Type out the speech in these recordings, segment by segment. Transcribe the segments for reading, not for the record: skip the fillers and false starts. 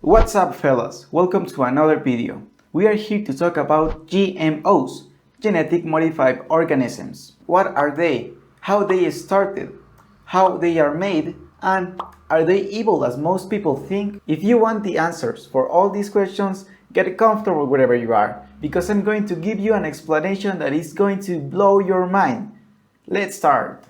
What's up, fellas? Welcome to another video. We are here to talk about GMOs, genetic modified organisms. What are they? How they started? How they are made? And are they evil as most people think? If you want the answers for all these questions, get comfortable wherever you are, because I'm going to give you an explanation that is going to blow your mind. Let's start.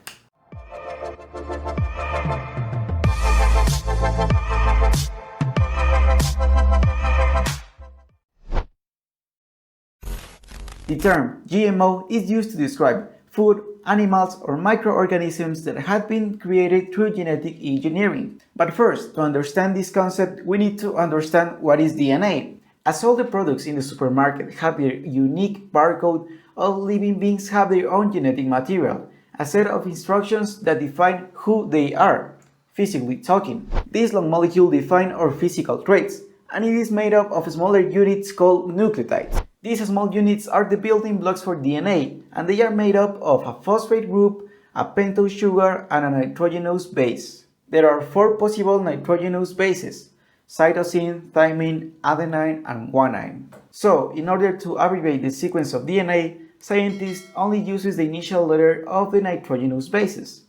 The term GMO is used to describe food, animals, or microorganisms that have been created through genetic engineering. But first, to understand this concept, we need to understand what is DNA. As all the products in the supermarket have their unique barcode, all living beings have their own genetic material, a set of instructions that define who they are, physically talking. This long molecule defines our physical traits, and it is made up of smaller units called nucleotides. These small units are the building blocks for DNA, and they are made up of a phosphate group, a pentose sugar, and a nitrogenous base. There are 4 possible nitrogenous bases: cytosine, thymine, adenine, and guanine. So, in order to abbreviate the sequence of DNA, scientists only use the initial letter of the nitrogenous bases.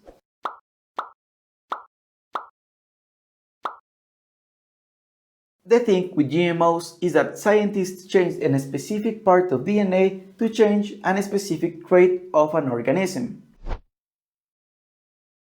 The thing with GMOs is that scientists change a specific part of DNA to change a specific trait of an organism.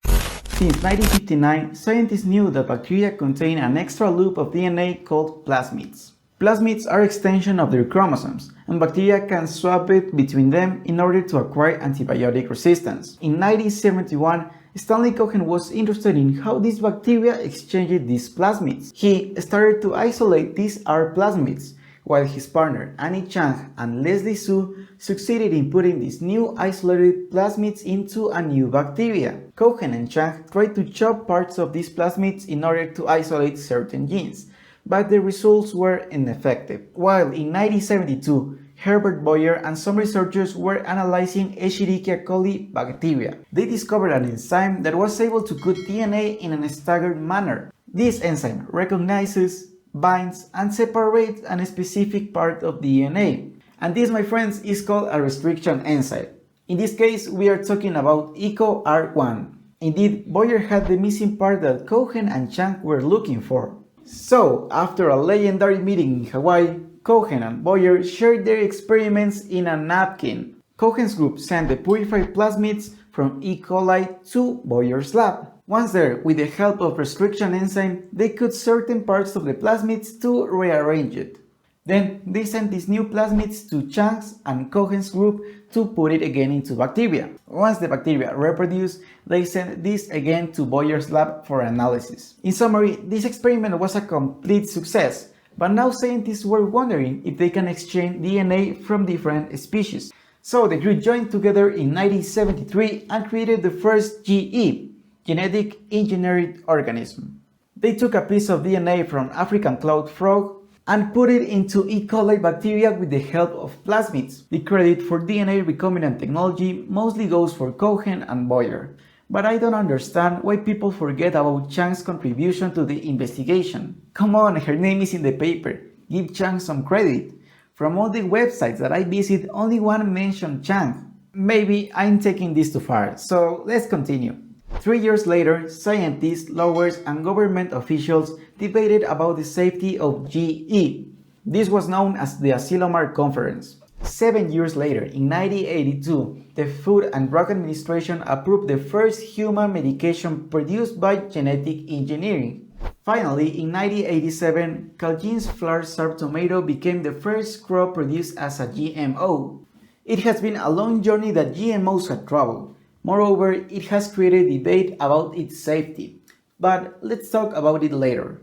Since 1959, scientists knew that bacteria contain an extra loop of DNA called plasmids. Plasmids are extensions of their chromosomes, and bacteria can swap it between them in order to acquire antibiotic resistance. In 1971, Stanley Cohen was interested in how these bacteria exchanged these plasmids. He started to isolate these R plasmids, while his partner Annie Chang and Leslie Su succeeded in putting these new isolated plasmids into a new bacteria. Cohen and Chang tried to chop parts of these plasmids in order to isolate certain genes, but the results were ineffective. While in 1972, Herbert Boyer and some researchers were analyzing Escherichia coli bacteria. They discovered an enzyme that was able to cut DNA in a staggered manner. This enzyme recognizes, binds, and separates a specific part of DNA. And this, my friends, is called a restriction enzyme. In this case, we are talking about EcoR1. Indeed, Boyer had the missing part that Cohen and Chang were looking for. So, after a legendary meeting in Hawaii, Cohen and Boyer shared their experiments in a napkin. Cohen's group sent the purified plasmids from E. coli to Boyer's lab. Once there, with the help of restriction enzyme, they cut certain parts of the plasmids to rearrange it. Then, they sent these new plasmids to Chang's and Cohen's group to put it again into bacteria. Once the bacteria reproduced, they sent this again to Boyer's lab for analysis. In summary, this experiment was a complete success, but now scientists were wondering if they can exchange DNA from different species. So the group joined together in 1973 and created the first GE, genetic engineered organism. They took a piece of DNA from African cloud frog and put it into E. coli bacteria with the help of plasmids. The credit for DNA recombinant technology mostly goes for Cohen and Boyer, but I don't understand why people forget about Chang's contribution to the investigation. Come on, her name is in the paper. Give Chang some credit. From all the websites that I visit, only one mentioned Chang. Maybe I'm taking this too far, so let's continue. 3 years later, scientists, lawyers, and government officials debated about the safety of GE. This was known as the Asilomar Conference. 7 years later, in 1982, the Food and Drug Administration approved the first human medication produced by genetic engineering. Finally, in 1987, Calgin's flour-starved tomato became the first crop produced as a GMO. It has been a long journey that GMOs have traveled. Moreover, it has created debate about its safety. But let's talk about it later.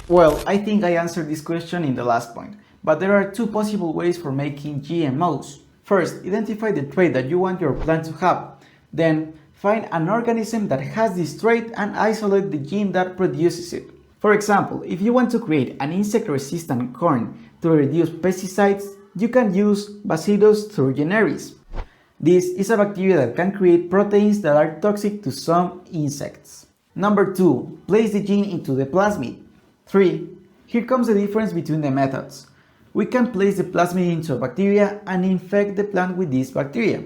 Well, I think I answered this question in the last point, but there are 2 possible ways for making GMOs. First, identify the trait that you want your plant to have. Then, find an organism that has this trait and isolate the gene that produces it. For example, if you want to create an insect-resistant corn to reduce pesticides, you can use Bacillus thuringiensis. This is a bacteria that can create proteins that are toxic to some insects. Number 2. Place the gene into the plasmid. 3. Here comes the difference between the methods. We can place the plasmid into a bacteria and infect the plant with this bacteria.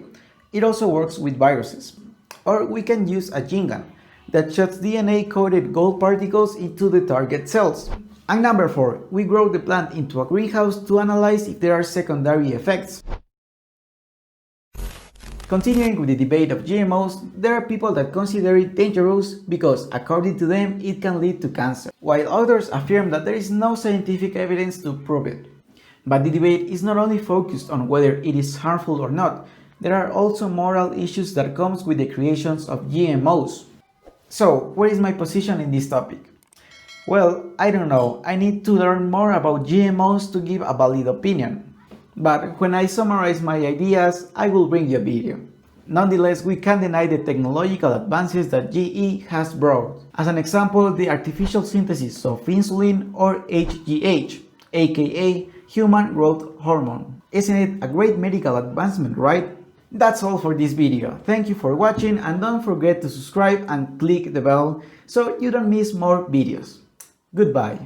It also works with viruses. Or we can use a gene gun that shoots DNA-coated gold particles into the target cells. And number 4. We grow the plant into a greenhouse to analyze if there are secondary effects. Continuing with the debate of GMOs, there are people that consider it dangerous because, according to them, it can lead to cancer, while others affirm that there is no scientific evidence to prove it. But the debate is not only focused on whether it is harmful or not, there are also moral issues that comes with the creations of GMOs. So, what is my position in this topic? Well, I don't know, I need to learn more about GMOs to give a valid opinion. But when I summarize my ideas, I will bring you a video. Nonetheless, we can't deny the technological advances that GE has brought. As an example, the artificial synthesis of insulin or HGH, aka human growth hormone. Isn't it a great medical advancement, right? That's all for this video. Thank you for watching and don't forget to subscribe and click the bell so you don't miss more videos. Goodbye.